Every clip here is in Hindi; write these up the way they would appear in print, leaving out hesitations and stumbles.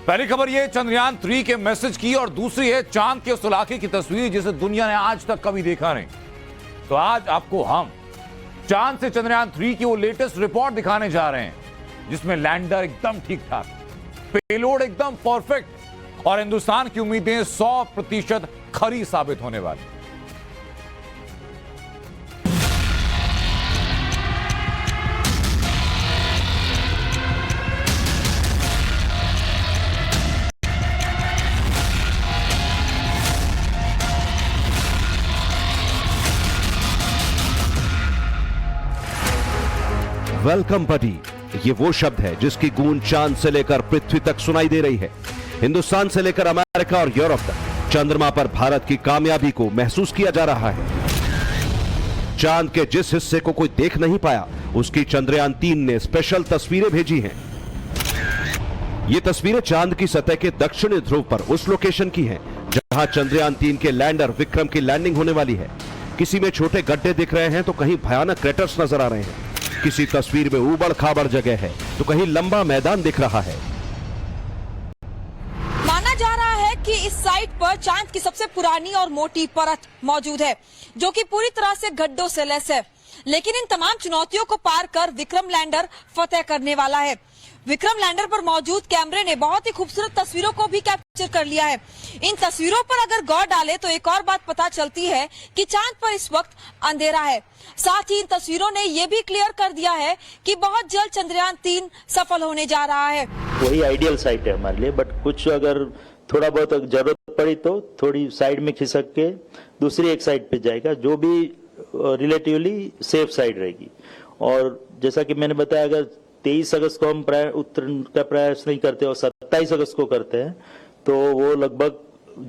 पहली खबर ये चंद्रयान 3 के मैसेज की और दूसरी है चांद के उस इलाके की तस्वीर जिसे दुनिया ने आज तक कभी देखा नहीं। तो आज आपको हम चांद से चंद्रयान 3 की वो लेटेस्ट रिपोर्ट दिखाने जा रहे हैं जिसमें लैंडर एकदम ठीक ठाक, पेलोड एकदम परफेक्ट और हिंदुस्तान की उम्मीदें 100% खरी साबित होने वाली। वेलकम बडी, ये वो शब्द है जिसकी गूंज चांद से लेकर पृथ्वी तक सुनाई दे रही है। हिंदुस्तान से लेकर अमेरिका और यूरोप तक चंद्रमा पर भारत की कामयाबी को महसूस किया जा रहा है। चांद के जिस हिस्से को कोई देख नहीं पाया उसकी चंद्रयान 3 ने स्पेशल तस्वीरें भेजी हैं। ये तस्वीरें चांद की सतह के दक्षिणी ध्रुव पर उस लोकेशन की हैं जहां चंद्रयान 3 के लैंडर विक्रम की लैंडिंग होने वाली है। किसी में छोटे गड्ढे दिख रहे हैं तो कहीं भयानक क्रेटर्स नजर आ रहे हैं। किसी तस्वीर में उबड़ खाबड़ जगह है तो कहीं लंबा मैदान दिख रहा है। माना जा रहा है कि इस साइट पर चांद की सबसे पुरानी और मोटी परत मौजूद है जो कि पूरी तरह से गड्ढों से लैस है। लेकिन इन तमाम चुनौतियों को पार कर विक्रम लैंडर फतेह करने वाला है। विक्रम लैंडर पर मौजूद कैमरे ने बहुत ही खूबसूरत तस्वीरों को भी कैप्चर कर लिया है। इन तस्वीरों पर अगर गौर डालें तो एक और बात पता चलती है कि चांद पर इस वक्त अंधेरा है। साथ ही इन तस्वीरों ने ये भी क्लियर कर दिया है कि बहुत जल्द चंद्रयान 3 सफल होने जा रहा है। वही आइडियल साइट है हमारे लिए, बट कुछ अगर थोड़ा बहुत जरूरत पड़ी तो थोड़ी साइड में खिसक के दूसरी एक साइड पे जाएगा जो भी रिलेटिवली सेफ साइड रहेगी। और जैसा कि मैंने बताया, अगर 23 अगस्त को हम उतरने का प्रयास नहीं करते और 27 अगस्त को करते हैं तो वो लगभग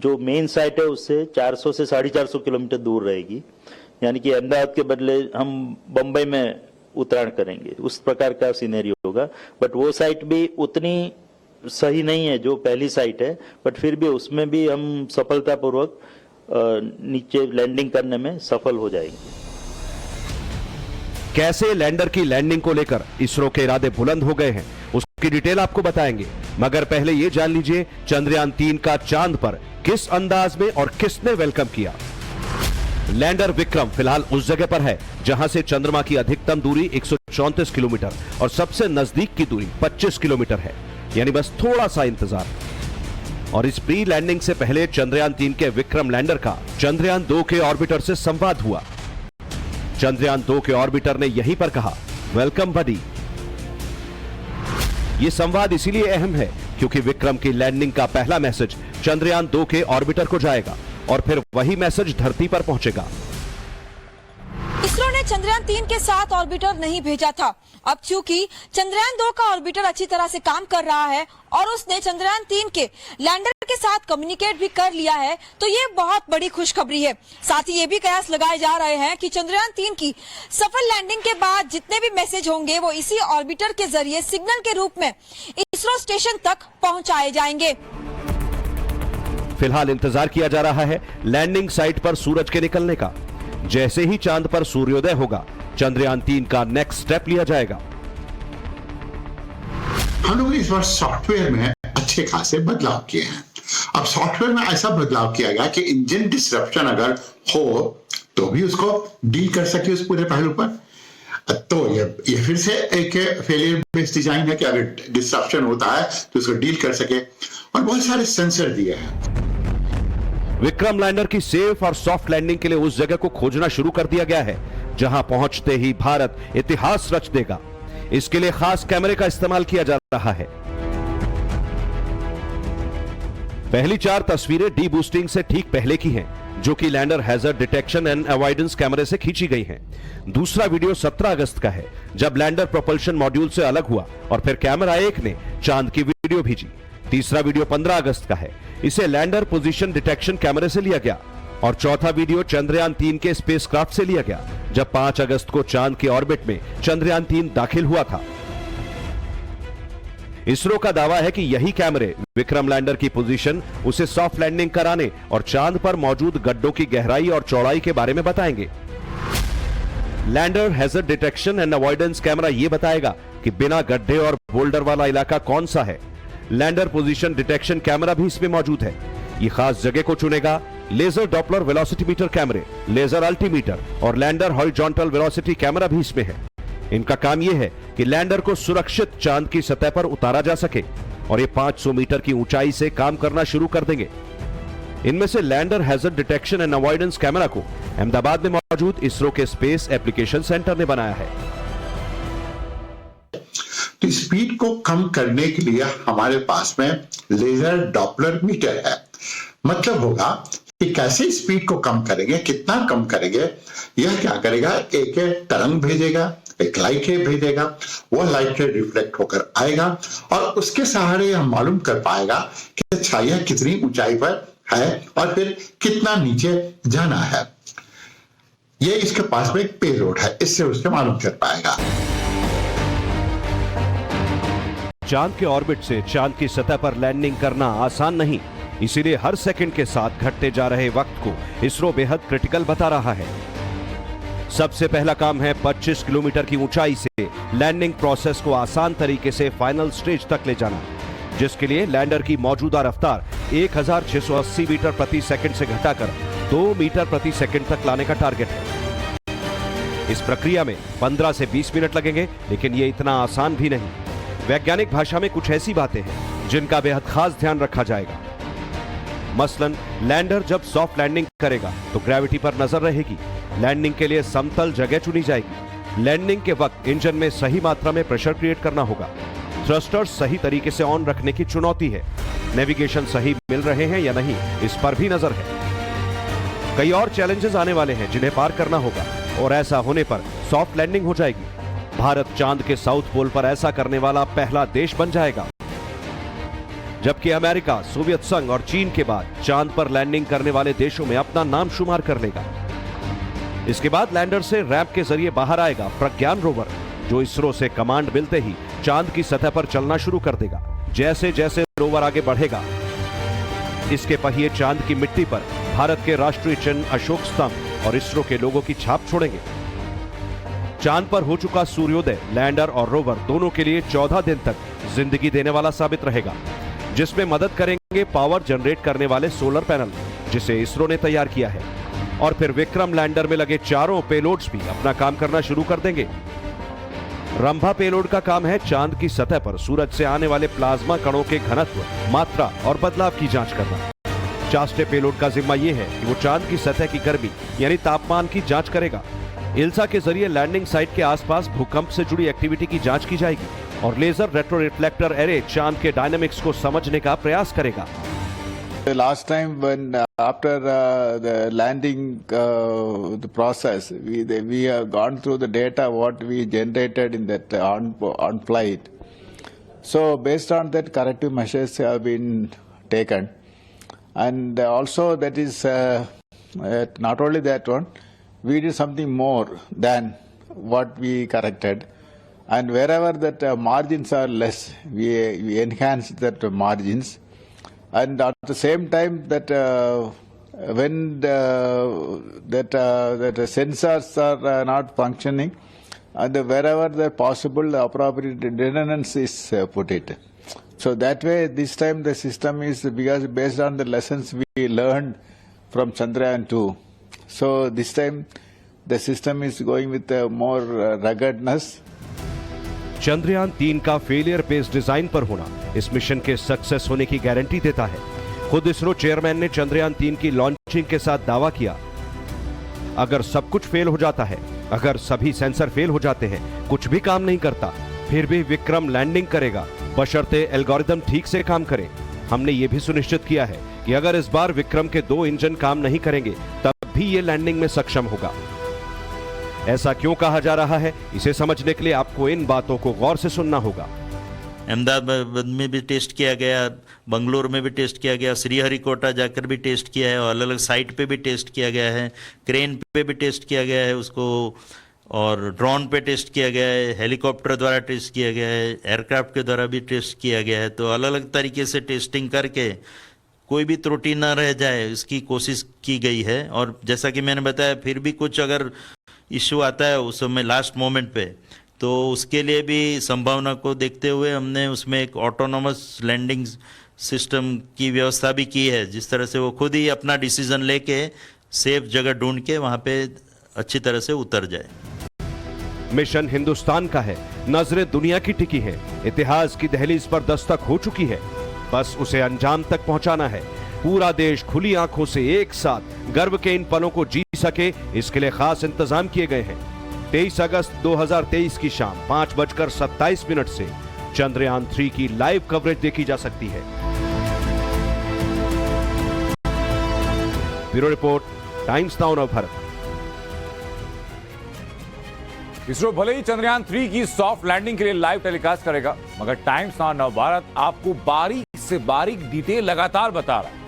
जो मेन साइट है उससे 400 से 450 किलोमीटर दूर रहेगी। यानी कि अहमदाबाद के बदले हम बम्बई में उतराण करेंगे, उस प्रकार का सिनेरियो होगा। बट वो साइट भी उतनी सही नहीं है जो पहली साइट है, बट फिर भी उसमें भी हम सफलतापूर्वक नीचे लैंडिंग करने में सफल हो जाएंगे। कैसे लैंडर की लैंडिंग को लेकर इसरो के इरादे बुलंद हो गए हैं उसकी डिटेल आपको बताएंगे, मगर पहले यह जान लीजिए चंद्रयान 3 का चांद पर किस अंदाज में और किसने वेलकम किया। लैंडर विक्रम फिलहाल उस जगह पर है जहां से चंद्रमा की अधिकतम दूरी 134 किलोमीटर और सबसे नजदीक की दूरी 25 किलोमीटर है, यानी बस थोड़ा सा इंतजार। और इस प्री लैंडिंग से पहले चंद्रयान 3 के विक्रम लैंडर का चंद्रयान 2 के ऑर्बिटर से संवाद हुआ। चंद्रयान 2 के ऑर्बिटर ने यहीं पर कहा, वेलकम बडी। यह संवाद इसीलिए अहम है क्योंकि विक्रम की लैंडिंग का पहला मैसेज चंद्रयान 2 के ऑर्बिटर को जाएगा और फिर वही मैसेज धरती पर पहुंचेगा। इसरो ने चंद्रयान 3 के साथ ऑर्बिटर नहीं भेजा था। अब चूंकि चंद्रयान 2 का ऑर्बिटर अच्छी तरह से काम कर रहा है और उसने चंद्रयान 3 के लैंडर के साथ कम्युनिकेट भी कर लिया है तो ये बहुत बड़ी खुशखबरी है। साथ ही ये भी कयास लगाए जा रहे हैं कि चंद्रयान 3 की सफल लैंडिंग के बाद जितने भी मैसेज होंगे वो इसी ऑर्बिटर के जरिए सिग्नल के रूप में इसरो स्टेशन तक पहुंचाए जाएंगे। फिलहाल इंतजार किया जा रहा है लैंडिंग साइट पर सूरज के निकलने का। जैसे ही चांद पर सूर्योदय होगा चंद्रयान 3 का नेक्स्ट स्टेप लिया जाएगा। हम लोगों ने इस बार सॉफ्टवेयर में अच्छे खासे बदलाव किए हैं। अब सॉफ्टवेयर में ऐसा बदलाव किया गया कि इंजन डिसरप्शन अगर हो तो भी उसको डील कर सके उस पूरे पहलू पर। तो ये फिर से एक फेलियर बेस्ड डिजाइन है कि अगर डिसरप्शन होता है तो उसको डील कर सके, और बहुत सारे सेंसर दिए हैं। विक्रम लैंडर की सेफ और सॉफ्ट लैंडिंग के लिए उस जगह को खोजना शुरू कर दिया गया है जहां पहुंचते ही भारत इतिहास रच देगा। इसके लिए खास कैमरे का इस्तेमाल किया जा रहा है। पहली 4 तस्वीरें डी बूस्टिंग से ठीक पहले की हैं, जो कि lander hazard detection and avoidance कैमरे से खींची गई हैं। दूसरा वीडियो 17 अगस्त का है जब लैंडर प्रोपल्शन मॉड्यूल से अलग हुआ और फिर कैमरा 1 ने चांद की वीडियो भेजी। तीसरा वीडियो 15 अगस्त का है, इसे लैंडर पोजीशन डिटेक्शन कैमरे से लिया गया। और चौथा वीडियो चंद्रयान 3 के स्पेसक्राफ्ट से लिया गया जब 5 अगस्त को चांद के ऑर्बिट में चंद्रयान 3 दाखिल हुआ था। इसरो का दावा है कि यही कैमरे विक्रम लैंडर की पोजीशन उसे सॉफ्ट लैंडिंग कराने और चांद पर मौजूद गड्ढों की गहराई और चौड़ाई के बारे में बताएंगे। Lander hazard detection and avoidance camera यह बताएगा कि बिना गड्ढे और बोल्डर वाला इलाका कौन सा है। लैंडर पोजीशन डिटेक्शन कैमरा भी इसमें मौजूद है। ये खास जगह को चुनेगा। लेजर डॉपलर वेलोसिटी मीटर कैमरे, लेजर अल्टीमीटर और लैंडर हॉरिजॉन्टल वेलोसिटी कैमरा भी इसमें है। इनका काम यह है कि लैंडर को सुरक्षित चांद की सतह पर उतारा जा सके और ये 500 मीटर की ऊंचाई से काम करना शुरू कर देंगे। इनमें से lander hazard detection and avoidance camera को अहमदाबाद में मौजूद इसरो के स्पेस एप्लीकेशन सेंटर ने बनाया है। तो स्पीड को कम करने के लिए हमारे पास में लेजर डॉपलर मीटर है। मतलब होगा कि कैसे स्पीड को कम करेंगे, कितना कम करेंगे। यह क्या करेगा, एक तरंग भेजेगा, एक लाइट रे भेजेगा, वह लाइट रे रिफ्लेक्ट होकर आएगा और उसके सहारे यह मालूम कर पाएगा कि छाया कितनी ऊंचाई पर है और फिर कितना नीचे जाना है। यह इसके पास में एक पेलोड है, इससे उसके मालूम कर पाएगा। चांद के ऑर्बिट से चांद की सतह पर लैंडिंग करना आसान नहीं, इसीलिए हर सेकंड के साथ घटते जा रहे वक्त को इसरो बेहद क्रिटिकल बता रहा है। सबसे पहला काम है 25 किलोमीटर की ऊंचाई से लैंडिंग प्रोसेस को आसान तरीके से फाइनल स्टेज तक ले जाना, जिसके लिए लैंडर की मौजूदा रफ्तार 1680 मीटर प्रति सेकंड से घटाकर 2 मीटर प्रति सेकंड तक लाने का टारगेट है। इस प्रक्रिया में 15 से 20 मिनट लगेंगे, लेकिन यह इतना आसान भी नहीं। वैज्ञानिक भाषा में कुछ ऐसी बातें हैं जिनका बेहद खास ध्यान रखा जाएगा। मसलन लैंडर जब सॉफ्ट लैंडिंग करेगा तो ग्रेविटी पर नजर रहेगी। लैंडिंग के लिए समतल जगह चुनी जाएगी। लैंडिंग के वक्त इंजन में सही मात्रा में प्रेशर क्रिएट करना होगा। थ्रस्टर्स सही तरीके से ऑन रखने की चुनौती है। नेविगेशन सही मिल रहे हैं या नहीं, इस पर भी नजर है। कई और चैलेंजेस आने वाले हैं जिन्हें पार करना होगा और ऐसा होने पर सॉफ्ट लैंडिंग हो जाएगी। भारत चांद के साउथ पोल पर ऐसा करने वाला पहला देश बन जाएगा, जबकि अमेरिका, सोवियत संघ और चीन के बाद चांद पर लैंडिंग करने वाले देशों में अपना नाम शुमार कर लेगा। इसके बाद लैंडर से रैंप के जरिए बाहर आएगा प्रज्ञान रोवर, जो इसरो से कमांड मिलते ही चांद की सतह पर चलना शुरू कर देगा। जैसे जैसे रोवर आगे बढ़ेगा, इसके पहिए चांद की मिट्टी पर भारत के राष्ट्रीय चिन्ह अशोक स्तंभ और इसरो के लोगों की छाप छोड़ेंगे। चांद पर हो चुका सूर्योदय लैंडर और रोवर दोनों के लिए 14 दिन तक जिंदगी देने वाला साबित रहेगा, जिसमें मदद करेंगे पावर जनरेट करने वाले सोलर पैनल, जिसे इसरो ने तैयार किया है। और फिर विक्रम लैंडर में लगे चारों पेलोड्स भी अपना काम करना शुरू कर देंगे। रंभा पेलोड का काम है चांद की सतह पर सूरज से आने वाले प्लाज्मा कणों के घनत्व, मात्रा और बदलाव की जांच करना। चास्टे पेलोड का जिम्मा यह है कि वो चांद की सतह की गर्मी यानी तापमान की जांच करेगा। इल्सा के जरिए लैंडिंग साइट के आसपास भूकंप से जुड़ी एक्टिविटी की जांच की जाएगी और लेजर रेट्रो रिफ्लेक्टर एरे चांद के डायनामिक्स को समझने का प्रयास करेगा। The last time when after the landing the process, we have gone through the data what we generated in that on flight. So based on that, corrective measures have been taken, and also that is not only that one, we did something more than what we corrected, and wherever that margins are less, we enhanced that margins. And at the same time, that when that sensors are not functioning, and wherever they're possible, the appropriate redundancy is put it. So that way, this time the system is, because based on the lessons we learned from Chandrayaan 2. So this time, the system is going with more ruggedness. Chandrayaan 3 का फेलियर बेस्ड डिजाइन पर होना इस मिशन के सक्सेस होने की गारंटी देता है। खुद इसरो चेयरमैन ने चंद्रयान 3 की लॉन्चिंग के साथ दावा किया, अगर सब कुछ फेल हो जाता है, अगर सभी सेंसर फेल हो जाते हैं, कुछ भी काम नहीं करता, फिर भी विक्रम लैंडिंग करेगा, बशर्ते एल्गोरिदम ठीक से काम करे। हमने ये भी सुनिश्चित किया है कि अगर इस बार विक्रम के 2 इंजन काम नहीं करेंगे, तब भी ये लैंडिंग में सक्षम होगा। ऐसा क्यों कहा जा रहा है, इसे समझने के लिए आपको इन बातों को गौर से सुनना होगा। अहमदाबाद में भी टेस्ट किया गया, बंगलोर में भी टेस्ट किया गया, श्रीहरिकोटा जाकर भी टेस्ट किया है और अलग अलग साइट पे भी टेस्ट किया गया है, क्रेन पे भी टेस्ट किया गया है उसको, और ड्रोन पे टेस्ट किया गया है, हेलीकॉप्टर द्वारा टेस्ट किया गया है, एयरक्राफ्ट के द्वारा भी टेस्ट किया गया है। तो अलग अलग तरीके से टेस्टिंग करके कोई भी त्रुटि न रह जाए इसकी कोशिश की गई है। और जैसा कि मैंने बताया, फिर भी कुछ अगर इश्यू आता है उस समय लास्ट मोमेंट पे, तो उसके लिए भी संभावना को देखते हुए हमने उसमें एक ऑटोनोमस लैंडिंग सिस्टम की व्यवस्था भी की है, जिस तरह से वो खुद ही अपना डिसीजन लेके सेफ जगह ढूंढ के वहां पे अच्छी तरह से उतर जाए। मिशन हिंदुस्तान का है, नजरें दुनिया की टिकी है, इतिहास की दहलीज पर दस्तक हो चुकी है, बस उसे अंजाम तक पहुंचाना है। पूरा देश खुली आंखों से एक साथ गर्व के इन पलों को जी सके, इसके लिए खास इंतजाम किए गए हैं। 23 अगस्त 2023 की शाम 5:27 से चंद्रयान 3 की लाइव कवरेज देखी जा सकती है। Bureau report, times now Navbharat. ISRO भले ही चंद्रयान 3 की सॉफ्ट लैंडिंग के लिए लाइव टेलीकास्ट करेगा, मगर टाइम्स नाउ नवभारत आपको बारीक से बारीक डिटेल लगातार बता रहा है।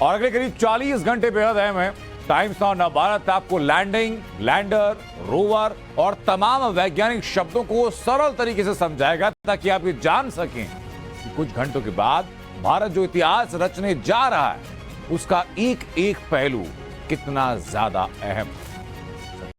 और अगले करीब 40 घंटे बेहद अहम है। टाइम्स नाउ नवभारत आपको लैंडिंग, लैंडर, रोवर और तमाम वैज्ञानिक शब्दों को सरल तरीके से समझाएगा, ताकि आप ये जान सकें कि कुछ घंटों के बाद भारत जो इतिहास रचने जा रहा है, उसका एक एक पहलू कितना ज्यादा अहम है।